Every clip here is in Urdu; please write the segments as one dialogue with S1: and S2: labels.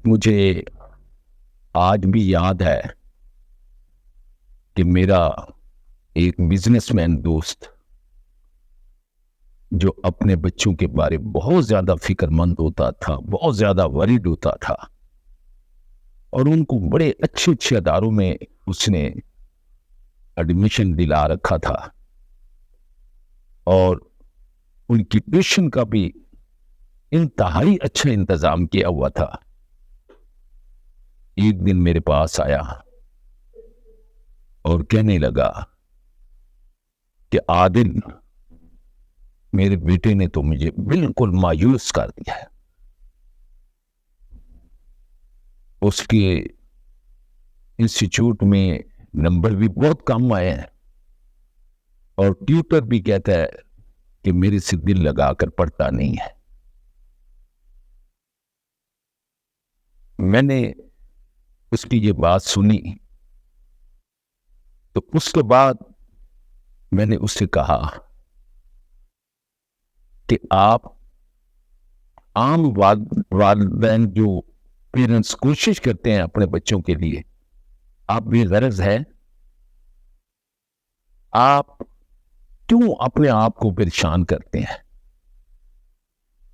S1: مجھے آج بھی یاد ہے کہ میرا ایک بزنس مین دوست جو اپنے بچوں کے بارے بہت زیادہ فکر مند ہوتا تھا، بہت زیادہ وریڈ ہوتا تھا، اور ان کو بڑے اچھے اچھے اداروں میں اس نے ایڈمیشن دلا رکھا تھا، اور ان کی ٹیوشن کا بھی انتہائی اچھا انتظام کیا ہوا تھا۔ ایک دن میرے پاس آیا اور کہنے لگا کہ عادل، میرے بیٹے نے تو مجھے بالکل مایوس کر دیا ہے۔ اس کے انسٹیٹیوٹ میں نمبر بھی بہت کم آئے ہیں، اور ٹیوٹر بھی کہتا ہے کہ میرے سے دل لگا کر پڑھتا نہیں ہے۔ میں نے اس کی یہ بات سنی تو اس کے بعد میں نے اس سے کہا کہ آپ عام والدین جو پیرنٹس کوشش کرتے ہیں اپنے بچوں کے لیے، آپ بے غرض ہے؟ آپ کیوں اپنے آپ کو پریشان کرتے ہیں؟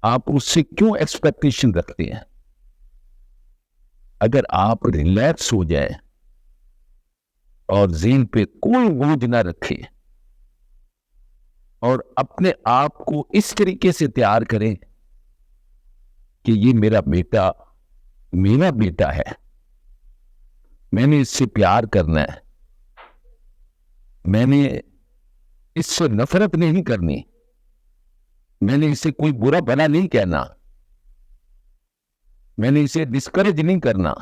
S1: آپ اس سے کیوں ایکسپیکٹیشن رکھتے ہیں؟ اگر آپ ریلیکس ہو جائیں اور ذہن پہ کوئی بوجھ نہ رکھے اور اپنے آپ کو اس طریقے سے تیار کریں کہ یہ میرا بیٹا ہے، میں نے اس سے پیار کرنا ہے، میں نے اس سے نفرت نہیں کرنی، میں نے اسے کوئی برا بھلا نہیں کہنا، میں نے اسے ڈسکریج نہیں کرنا،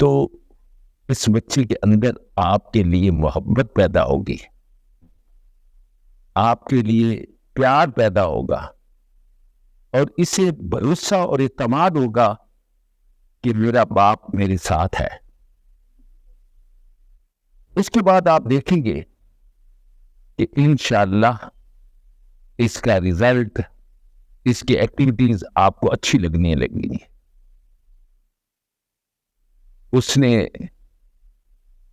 S1: تو اس بچے کے اندر آپ کے لیے محبت پیدا ہوگی، آپ کے لیے پیار پیدا ہوگا، اور اسے بھروسہ اور اعتماد ہوگا کہ میرا باپ میرے ساتھ ہے۔ اس کے بعد آپ دیکھیں گے کہ انشاءاللہ اس کا ریزلٹ، اس کی ایکٹیویٹیز آپ کو اچھی لگنے لگیں گی۔ اس نے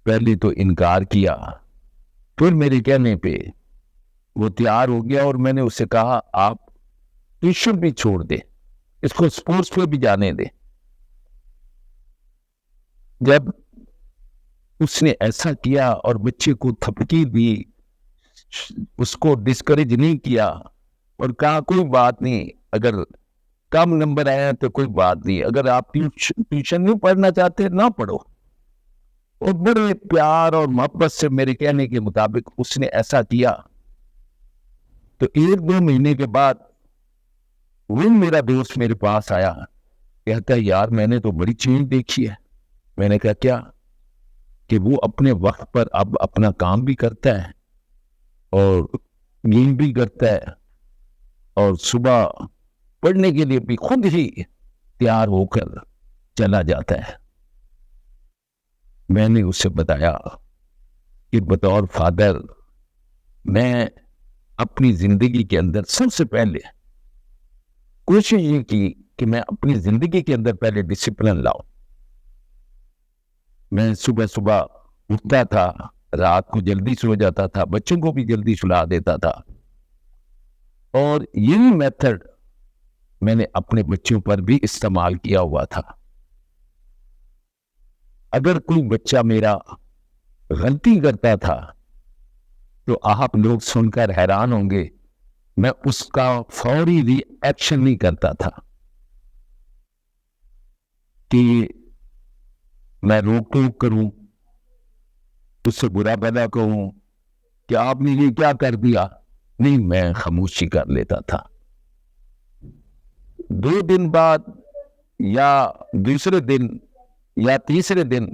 S1: پہلے تو انکار کیا، پھر میرے کہنے پہ وہ تیار ہو گیا، اور میں نے اسے کہا آپ ٹیوشن بھی چھوڑ دیں، اس کو سپورٹس پہ بھی جانے دیں۔ جب اس نے ایسا کیا اور بچے کو تھپکی دی، اس کو ڈسکریج نہیں کیا اور کہا کوئی بات نہیں، اگر کم نمبر آئے تو کوئی بات نہیں، اگر آپ ٹیوشن نہیں پڑھنا چاہتے نہ پڑھو، اور بڑے پیار اور محبت سے میرے کہنے کے مطابق اس نے ایسا کیا، تو 1-2 مہینے کے بعد وہ میرا دوست میرے پاس آیا، کہتا ہے یار میں نے تو بڑی چینج دیکھی ہے۔ میں نے کہا کیا؟ کہ وہ اپنے وقت پر اب اپنا کام بھی کرتا ہے اور گیم بھی کرتا ہے، اور صبح پڑھنے کے لیے بھی خود ہی تیار ہو کر چلا جاتا ہے۔ میں نے اسے بتایا کہ بطور فادر میں اپنی زندگی کے اندر سب سے پہلے کوشش یہ کی کہ میں اپنی زندگی کے اندر پہلے ڈسپلن لاؤں۔ میں صبح اٹھتا تھا، رات کو جلدی سو جاتا تھا، بچوں کو بھی جلدی سلا دیتا تھا، اور یہی میتھڈ میں نے اپنے بچوں پر بھی استعمال کیا ہوا تھا۔ اگر کوئی بچہ میرا غلطی کرتا تھا تو آپ لوگ سن کر حیران ہوں گے، میں اس کا فوری ری ایکشن نہیں کرتا تھا کہ میں روک ٹوک کروں، اس سے برا بھلا کہوں کہ آپ نے یہ کیا کر دیا۔ نہیں، میں خاموشی کر لیتا تھا۔ 2 دن بعد یا دوسرے دن یا تیسرے دن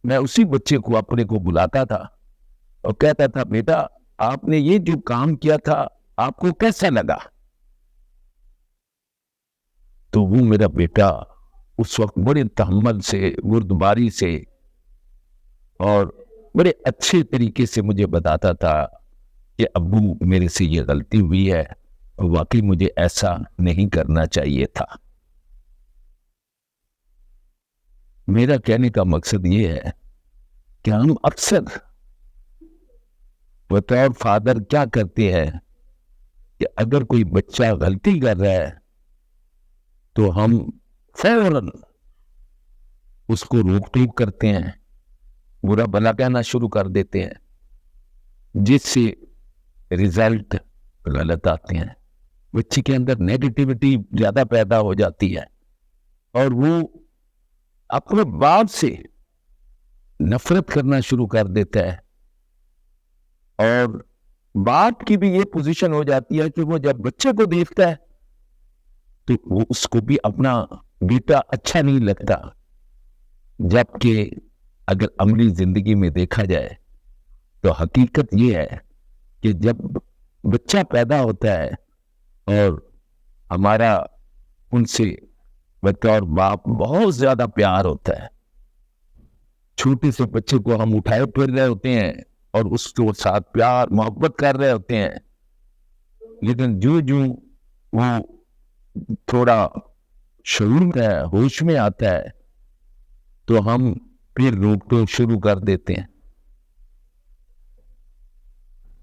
S1: میں اسی بچے کو اپنے کو بلاتا تھا اور کہتا تھا بیٹا آپ نے یہ جو کام کیا تھا آپ کو کیسا لگا؟ تو وہ میرا بیٹا اس وقت بڑے تحمل سے، بردباری سے اور بڑے اچھے طریقے سے مجھے بتاتا تھا کہ ابو میرے سے یہ غلطی ہوئی ہے اور واقعی مجھے ایسا نہیں کرنا چاہیے تھا۔ میرا کہنے کا مقصد یہ ہے کہ ہم اکثر بطور فادر کیا کرتے ہیں کہ اگر کوئی بچہ غلطی کر رہا ہے تو ہم فوراً اس کو روک ٹوک کرتے ہیں، برا بھلا کہنا شروع کر دیتے ہیں، جس سے رزلٹ غلط آتے ہیں. بچے کے اندر نیگیٹیوٹی زیادہ پیدا ہو جاتی ہے اور وہ اپنے باپ سے نفرت کرنا شروع کر دیتا ہے. اور باپ کی بھی یہ پوزیشن ہو جاتی ہے کہ وہ جب بچے کو دیکھتا ہے تو وہ اس کو بھی اپنا بیٹا اچھا نہیں لگتا. جبکہ اگر عملی زندگی میں دیکھا جائے تو حقیقت یہ ہے کہ جب بچہ پیدا ہوتا ہے اور ہمارا ان سے بطور باپ بہت زیادہ پیار ہوتا ہے، چھوٹے سے بچے کو ہم اٹھائے پھر رہے ہوتے ہیں اور اس کے ساتھ پیار محبت کر رہے ہوتے ہیں، لیکن جو وہ تھوڑا شعور میں ہوش میں آتا ہے تو ہم پھر روک ٹوک شروع کر دیتے ہیں.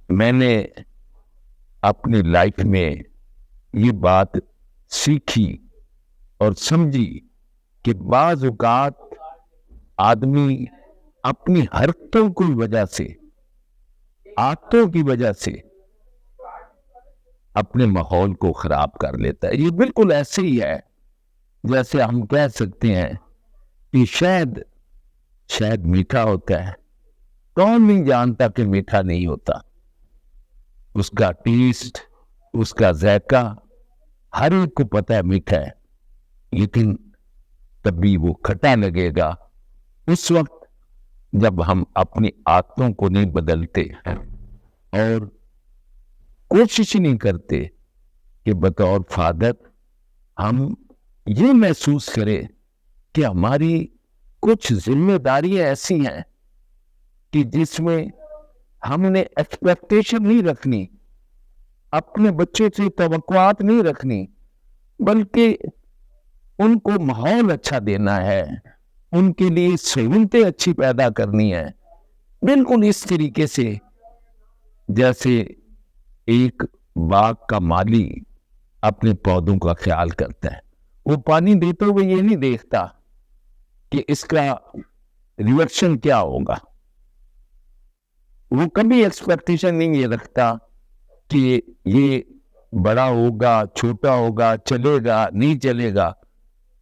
S1: میں نے اپنی لائف میں یہ بات سیکھی اور سمجھی کہ بعض اوقات آدمی اپنی حرکتوں کی وجہ سے، عادتوں کی وجہ سے اپنے ماحول کو خراب کر لیتا ہے. یہ بالکل ایسے ہی ہے جیسے ہم کہہ سکتے ہیں کہ شاید میٹھا ہوتا ہے، کون نہیں جانتا کہ میٹھا نہیں ہوتا. اس کا ٹیسٹ، اس کا ذائقہ ہر ایک کو پتہ ہے میٹھا ہے، لیکن تبھی وہ کھٹا لگے گا اس وقت جب ہم اپنی عادتوں کو نہیں بدلتے اور کوشش نہیں کرتے کہ بطور فادر ہم یہ محسوس کریں کہ ہماری کچھ ذمہ داریاں ایسی ہیں کہ جس میں ہم نے ایکسپیکٹیشن نہیں رکھنی، اپنے بچے سے توقعات نہیں رکھنی، بلکہ ان کو ماحول اچھا دینا ہے، ان کے لیے سہولتیں اچھی پیدا کرنی ہے. بالکل اس طریقے سے جیسے ایک باغ کا مالی اپنے پودوں کا خیال کرتا ہے. وہ پانی دیتے ہوئے یہ نہیں دیکھتا کہ اس کا ریئیکشن کیا ہوگا، وہ کبھی ایکسپیکٹیشن نہیں یہ رکھتا کہ یہ بڑا ہوگا، چھوٹا ہوگا، چلے گا، نہیں چلے گا،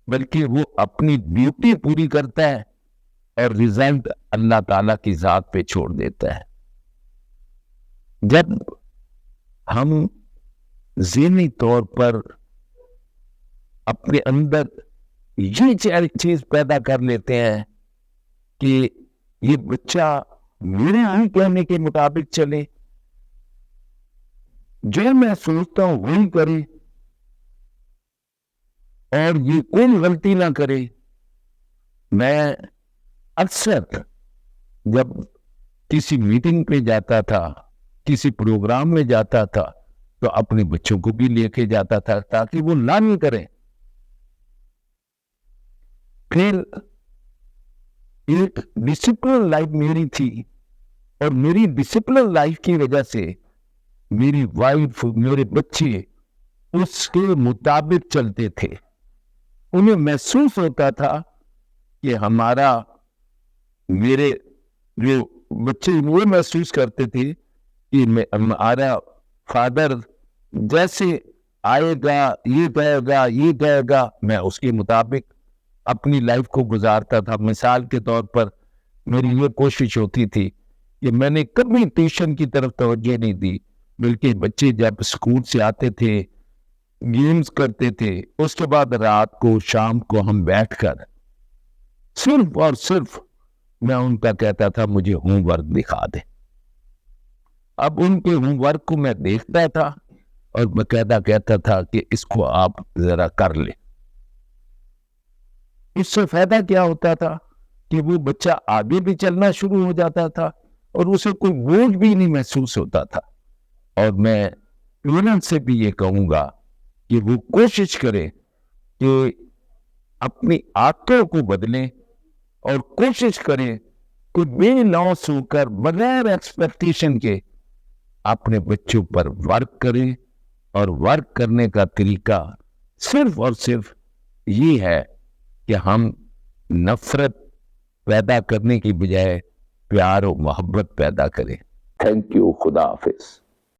S1: بلکہ وہ اپنی ڈیوٹی پوری کرتا ہے اور ریزلٹ اللہ تعالیٰ کی ذات پہ چھوڑ دیتا ہے. جب ہم ذہنی طور پر اپنے اندر یہ چیز پیدا کر لیتے ہیں کہ یہ بچہ میرے ہی کہنے کے مطابق چلے، جو میں سوچتا ہوں وہی کرے اور یہ کوئی غلطی نہ کرے. میں اکثر جب کسی میٹنگ پہ جاتا تھا، کسی پروگرام میں جاتا تھا تو اپنے بچوں کو بھی لے کے جاتا تھا تاکہ وہ نہیں کریں. پھر ایک ڈسپلن لائف میری تھی اور میری ڈسپلن لائف کی وجہ سے میری وائف، میرے بچے اس کے مطابق چلتے تھے. انہیں محسوس ہوتا تھا کہ میرے جو بچے وہ محسوس کرتے تھے کہ ہمارا فادر جیسے آئے گا، یہ کہے گا، میں اس کے مطابق اپنی لائف کو گزارتا تھا. مثال کے طور پر میری یہ کوشش ہوتی تھی کہ میں نے کبھی ٹیوشن کی طرف توجہ نہیں دی، بلکہ بچے جب اسکول سے آتے تھے، گیمز کرتے تھے، اس کے بعد رات کو، شام کو ہم بیٹھ کر صرف اور صرف میں ان کا کہتا تھا مجھے ہوم ورک دکھا دے. اب ان کے ہوم ورک کو میں دیکھتا تھا اور باقاعدہ کہتا تھا کہ اس کو آپ ذرا کر لیں. اس سے فائدہ کیا ہوتا تھا کہ وہ بچہ آگے بھی چلنا شروع ہو جاتا تھا اور اسے کوئی بوجھ بھی نہیں محسوس ہوتا تھا. اور میں پیرنٹس سے بھی یہ کہوں گا کہ وہ کوشش کرے کہ اپنی عادتوں کو بدلیں اور کوشش کریں کہ بے لوس ہو کر بغیر ایکسپیکٹیشن کے اپنے بچوں پر ورک کریں، اور ورک کرنے کا طریقہ صرف اور صرف یہ ہے کہ ہم نفرت پیدا کرنے کی بجائے پیار و محبت پیدا کریں۔ تھینک یو، خدا حافظ۔